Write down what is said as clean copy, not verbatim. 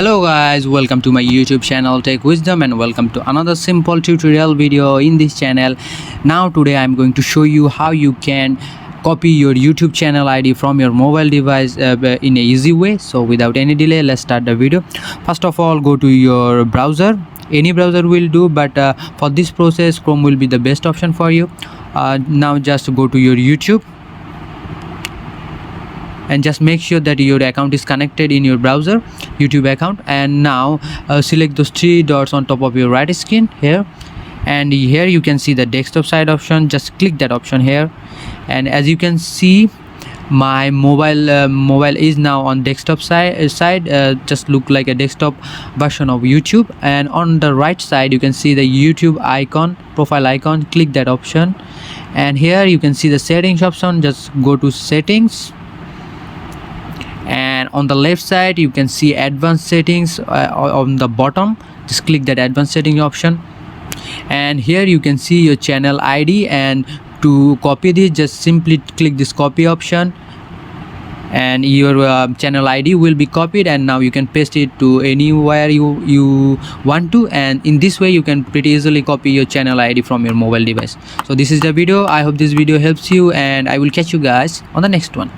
Hello guys, welcome to my YouTube channel Tech Wisdom and welcome to another simple tutorial video in this channel. Now today I'm going to show you how you can copy your YouTube channel ID from your mobile device in a easy way. So without any delay, let's start the video. First of all, go to your browser. Any browser will do, but for this process Chrome will be the best option for you. Now just go to your YouTube and just make sure that your account is connected in your browser YouTube account, and now select those three dots on top of your right screen here, and here you can see the desktop side option. Just click that option here, and as you can see my mobile is now on desktop side. Just look like a desktop version of YouTube, and on the right side you can see the YouTube icon, profile icon. Click that option, and here you can see the settings option. Just go to settings, and on the left side you can see advanced settings on the bottom. Just click that advanced setting option, and here you can see your channel ID, and to copy this just simply click this copy option, and your channel ID will be copied, and now you can paste it to anywhere you want to, and in this way you can pretty easily copy your channel ID from your mobile device. So this is the video. I hope this video helps you, and I will catch you guys on the next one.